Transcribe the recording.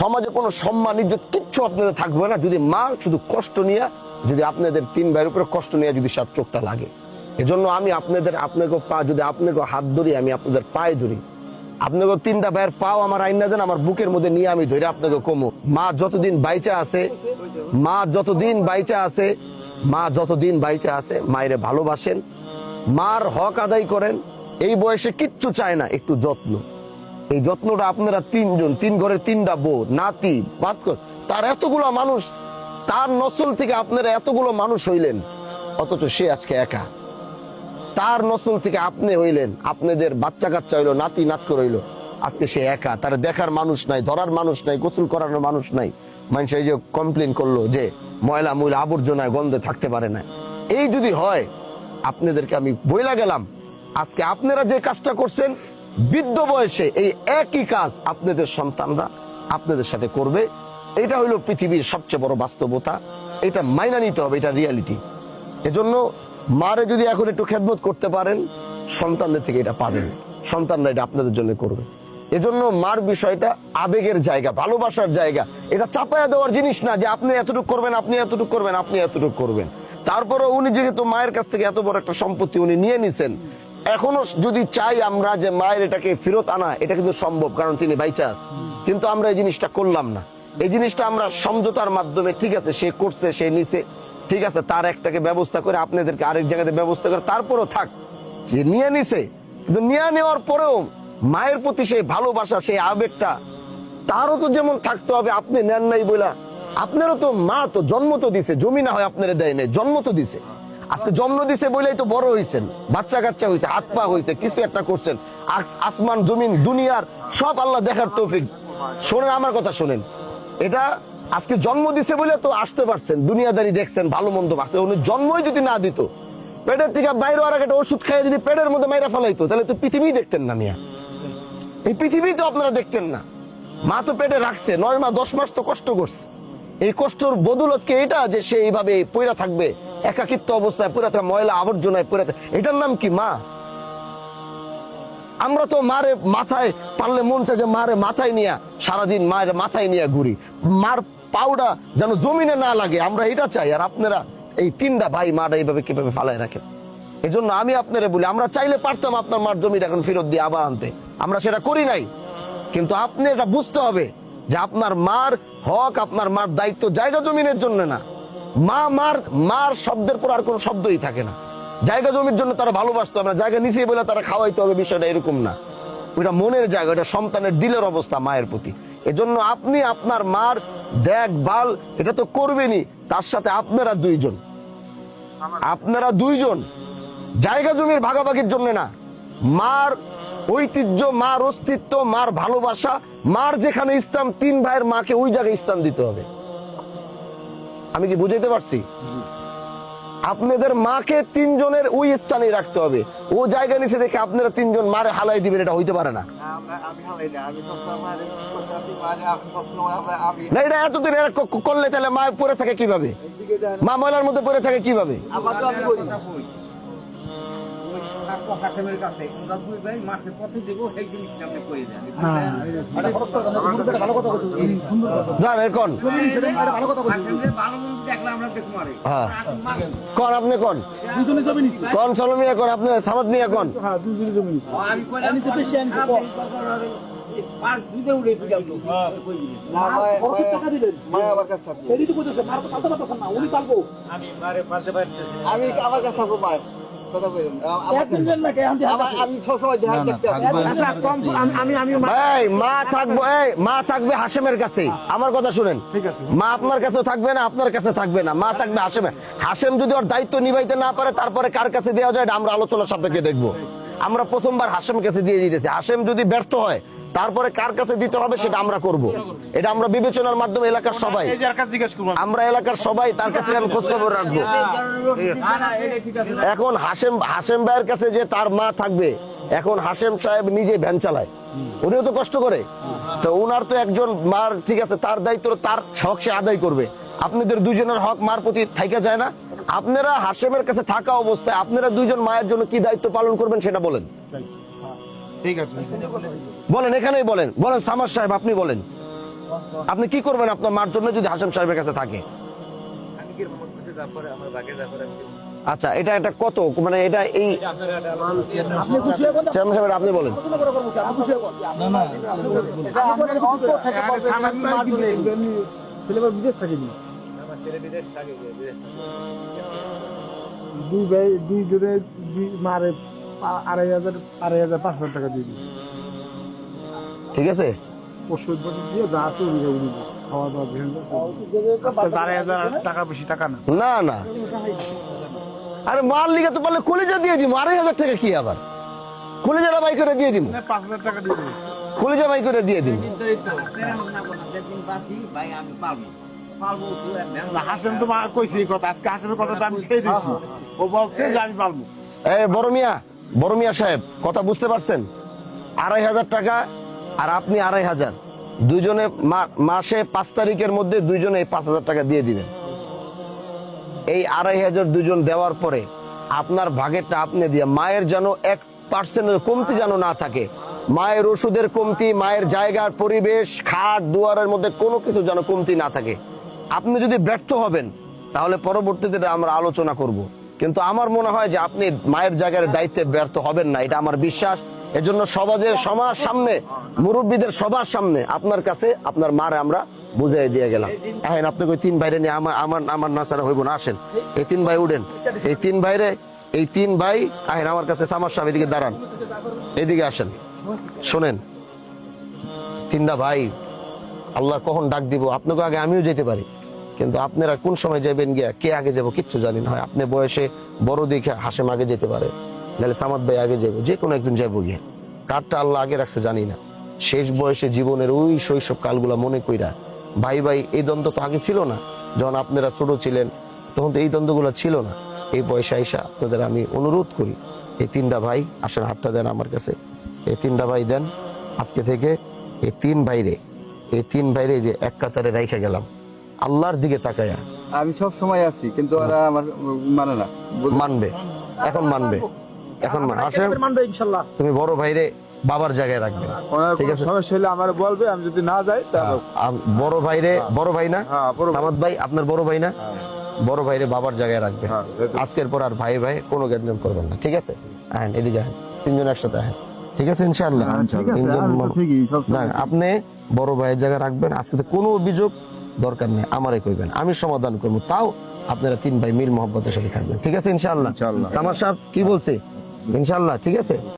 সমাজে কোনো সম্মান ইজ্জত কিচ্ছু আপনাদের থাকবে না যদি মা শুধু কষ্ট নিয়ে, যদি আপনাদের 3 ভাইয়ের উপরে কষ্ট নিয়ে যদি সাত চোখটা লাগে। এজন্য আমি আপনাকে যদি আপনাকে হাত ধরি, আমি আপনাদের পায়ে ধরি, আপনাকে 3টা ভাইয়ের পাও আমার আইনা দেন, আমার বুকের মধ্যে নিয়ে আমি ধরে আপনাকে কমো। মা যতদিন বাইচা আছে, মায়েরে ভালোবাসেন, মার হক আদায় করেন। এই বয়সে কিচ্ছু চায় না, একটু যত্ন। এই যত্নটা আপনারা 3 জন, 3 ঘরের 3টা বউ, নাতি, তার এতগুলো মানুষ, তার নসল থেকে আপনারা এতগুলো মানুষ হইলেন, অথচ সে আজকে একা। তার নসল থেকে আপনি হইলেন, আপনাদের বাচ্চা কাচ্চা হইলো, নাতি নাতক হইলো, আজকে সে একা। তার দেখার মানুষ নাই, ধরার মানুষ নাই, গোসল করানোর মানুষ নাই। মানুষ এই যে কমপ্লেন করলো যে ময়লা আবর্জনায় গন্ধে থাকতে পারে না। এই যদি হয়, আপনাদেরকে আমি বইলা গেলাম, আজকে আপনারা যে কাজটা করছেন বৃদ্ধ বয়সে, এই একই কাজ আপনাদের সন্তানরা আপনাদের সাথে করবে। এটা হইলো পৃথিবীর সবচেয়ে বড় বাস্তবতা। এটা মাইনা নিতে হবে, এটা রিয়ালিটি। এজন্য মারে যদি এখন একটু খেদমত করতে পারেন, সন্তানদের থেকে এটা পাবেন, সন্তানরা এটা আপনাদের জন্য করবে। এজন্য মার বিষয়টা আবেগের জায়গা, ভালোবাসার জায়গা। এটা চাপায়া দেওয়ার জিনিস না যে আপনি এতটুকু করবেন, আপনি এতটুকু করবেন, আপনি এতটুকু করবেন। তারপরে উনি যেহেতু মায়ের কাছ থেকে এত বড় একটা সম্পত্তি উনি নিয়ে নিছেন, এখনো যদি চাই আমরা যে মায়ের এটাকে ফেরত আনা, এটা কিন্তু সম্ভব, কারণ তিনি বাইচা আছে। কিন্তু আমরা এই জিনিসটা করলাম না। এই জিনিসটা আমরা সমঝোতার মাধ্যমে, ঠিক আছে সে করছে, সে নিছে, ঠিক আছে তার একটাকে ব্যবস্থা করে আপনাদেরকে আরেক জায়গাতে ব্যবস্থা করে তারপরও থাক, যে নিয়ে নিছে। কিন্তু নিয়ে নেওয়ার পরেও মায়ের প্রতি সেই ভালোবাসা, সেই আবেগটা তারও তো যেমন থাকতে হবে। আপনি নেন নাই বইলা, আপনারও তো মা তো জন্ম তো দিছে, জমি না হয় আপনারা দেয় নাই, জন্ম তো দিছে। আজকে জন্ম দিছে বলেই তো বড় হয়েছেন, বাচ্চা কাচ্চা হয়েছে, হাত পা হয়েছে, কিছু একটা করছেন। আসমান জমিন দুনিয়ার সব আল্লাহ দেখার তৌফিক। শোনেন আমার কথা, শোনেন, এটা আজকে জন্ম দিছে বলে তো আসতে পারছেন, দুনিয়াদারি দেখছেন, ভালো মন্দ পারছেন। উনি জন্মই যদি না দিত, পেটের থেকে বাইরে আর একটা ওষুধ খাইয়ে যদি পেটের মধ্যে মাইরা ফেলাইতো, তাহলে তো পৃথিবী দেখতেন না মিয়া, এই পৃথিবী তো আপনারা দেখতেন না। মা তো পেটে রাখছে 9 মাস 10 মাস তো কষ্ট করছে। এই কষ্টর বদৌলত কি এটা যে সে এইভাবে পইরা থাকবে, একাকিত্ব অবস্থায় পড়ে থাকবে, ময়লা আবর্জনায় পড়ে থাকবে? এটার নাম কি মা? আমরা তো মারে মাথায় পারলে মন চায় যে মারে মাথায় নিয়ে সারাদিন মায়ের মাথায় নিয়ে ঘুরি, মার পাউডা যেন জমিনে না লাগে, আমরা এটা চাই। আর আপনারা এই 3টা ভাই মাটা এইভাবে কিভাবে ফালায় রাখেন? এই জন্য আমি আপনারা বলি, আমরা চাইলে পারতাম আপনার মার জমিটা এখন ফেরত দিয়ে আবার আনতে, আমরা সেটা করি নাই। কিন্তু আপনি এটা বুঝতে হবে যে আপনার মার হক, আপনার মার দায়িত্ব জায়গা জমিনের জন্য না। মার শব্দের পর আর কোনো শব্দই থাকে না। জায়গা জমির জন্য তারা ভালোবাসতে হবে না, জায়গা নিচে বলে তারা খাওয়াইতে হবে, বিষয়টা এরকম না। ওইটা মনের জায়গা, ওটা সন্তানের দিলের অবস্থা মায়ের প্রতি। এজন্য আপনি আপনার মার দেখভাল এটা তো করবেনই, তার সাথে আপনারা দুইজন জায়গা জমির ভাগাভাগির জন্য না, মার ঐতিহ্য, মার অস্তিত্ব, মার ভালোবাসা, মার যেখানে স্থান, 3 ভাইয়ের মাকে ওই জায়গায় স্থান দিতে হবে। আমি কি বুঝাইতে পারছি? আপনাদের মাকে 3 জনের ওই স্থানে রাখতে হবে। ও জায়গা নিচে দেখে আপনারা 3 জন মারে হালাই দিবেন, এটা হইতে পারে না। না, এটা এতদিন করলে তাহলে মা পড়ে থাকে কিভাবে? মা ময়লার মধ্যে পড়ে থাকে কিভাবে? আপনি কোন সলমিয়া কোন আপনি সামাদ মিয়া কোন? মা থাকবে হাশেমের কাছে। আমার কথা শুনেন, মা আপনার কাছে থাকবে না, আপনার কাছে থাকবে না, মা থাকবে হাশেমের। হাশেম যদি ওর দায়িত্ব নিভাইতে না পারে, তারপরে কার কাছে দেওয়া যায় আমরা আলোচনা সাপেক্ষে দেখবো। আমরা প্রথমবার হাশেম কাছে দিয়ে দিতেছি। হাশেম যদি ব্যর্থ হয়, তারপরে কার কাছে দিতে হবে সেটা আমরা করব। এটা আমরা বিবেচনার মাধ্যমে এলাকার সবাই, আমরা এলাকার সবাই তার কাছে আমি খোঁজ খবর রাখবো। এখন হাশেম ভাইয়ের কাছে যে তার মা থাকবে, এখন হাশেম সাহেব নিজে ভ্যান চালায়, উনিও তো কষ্ট করে, তো উনার তো একজন মার, ঠিক আছে তার দায়িত্ব, তার হক সে আদায় করবে। আপনাদের 2 জনের হক মার প্রতি থাইকা যায় না? আপনারা হাশেমের কাছে থাকা অবস্থায় আপনারা 2 জন মায়ের জন্য কি দায়িত্ব পালন করবেন সেটা বলেন। ঠিক আছে, বলেন, এখানেই বলেন, সামাদ সাহেব আপনি বলেন। আপনি কি করবেন আপনার মার জন্য যদি হাশেম সাহেবের কাছে থাকে? আচ্ছা, এটা এটা কত, মানে এটা এই চেয়ারম্যান সাহেব আপনি বলেন। দুই জনে মারে 2,500 টাকা দিয়ে দিই। ঠিক আছে, ওষুধ দিয়ে যা আছে খাওয়া দাওয়া 2,500 টাকা, বেশি টাকা না। না না, আরে মার লিগে তো বললে কলিজা দিয়ে দিব। 2,500 টাকা কি আবার, কলিজাটা বাই করে দিয়ে দিব, 5,000 টাকা দিয়ে দিই। কলিজা বাই করে দিয়ে দিব। হাসেম তো কইছি এই কথা, আজকে হাসেমের কথাটা আমি খেয়ে দিচ্ছি। ও বলছে যে আমি পারবো। এই বড় মিয়া সাহেব, কথা বুঝতে পারছেন? 2,500 টাকা আর আপনি 2,500, দুইজনে মাসে 5 তারিখের মধ্যে দুইজনে 5,000 টাকা দিয়ে দিবেন। এই 2,500 দুজন দেওয়ার পরে আপনার ভাগেরটা আপনি দিয়ে, মায়ের যেন 1% কমতি যেন না থাকে। মায়ের ওষুধের কমতি, মায়ের জায়গার পরিবেশ, খাট দুয়ারের মধ্যে কোনো কিছু যেন কমতি না থাকে। আপনি যদি ব্যর্থ হবেন তাহলে পরবর্তীতে আমরা আলোচনা করব, কিন্তু আমার মনে হয় যে আপনি মায়ের জায়গার দায়িত্বে ব্যর্থ হবেন না, এটা আমার বিশ্বাস। এজন্য সমাজ সামনে, মুরব্বীদের সবার সামনে আপনার কাছে আপনার মারে আমরা বুঝাই দিয়ে গেলাম। এখন আপনাকে ওই 3 ভাইরে নিয়ে আমার না ছাড়া হইব না। আসেন, এই 3 ভাই উঠেন, এই 3 ভাই আহেন আমার কাছে। সামার সাহেব এদিকে দাঁড়ান, এদিকে আসেন। শোনেন 3টা ভাই, আল্লাহ কখন ডাক দিব আপনাকে আগে আমিও যেতে পারি, কিন্তু আপনারা কোন সময় যাবেন গিয়া, কে আগে যাবো কিচ্ছু জানি না। হয় আপনি বয়সে বড় দেখে হাসেম আগে যেতে পারে, নাহলে সামাদ ভাই আগে যাবো, যে কোনো একজন যাবো গিয়া। কারটা আল্লাহ আগে রাখছে জানি না। শেষ বয়সে জীবনের ওই শৈশব কালগুলা মনে কইরা, ভাই এই দ্বন্দ্ব তো আগে ছিল না। যখন আপনারা ছোট ছিলেন তখন তো এই দ্বন্দ্বগুলো ছিল না। এই বয়সে আইসা আপনাদের আমি অনুরোধ করি, এই 3টা ভাই আসেন, হাতটা দেন আমার কাছে। এই 3টা ভাই দেন। আজকে থেকে এই 3 ভাইরে যে এক কাতারে রাইখা গেলাম, আল্লাহর দিকে তাকায়া। আমি সব সময় আছি, কিন্তু ওরা আমার মানে না। মানবে, এখন মানবে। আসেন, ইনশাআল্লাহ। তুমি বড় ভাইরে বাবার জায়গায় রাখবে, ঠিক আছে? সমস্যা হলে আমার বলবে, আমি যদি না যাই তাহলে বড় ভাই না সামাদ ভাই, আপনার বড় ভাই না, বড় ভাইরে বাবার জায়গায় রাখবে। আজকের পর আর ভাই কোনো জ্ঞান করবেন না, ঠিক আছে? আহেন, এদিকে আহেন, 3 জন একসাথে আহেন, ঠিক আছে? ইনশাআল্লাহ। না, আপনি বড় ভাইয়ের জায়গায় রাখবেন। আজকে কোনো অভিযোগ দরকার নেই, আমারে কইবেন, আমি সমাধান করবো। তাও আপনারা 3 ভাই মিল মহব্বতের সাথে থাকবেন, ঠিক আছে? ইনশাআল্লাহ। সামাদ সাহেব কি বলছে? ইনশাআল্লাহ, ঠিক আছে?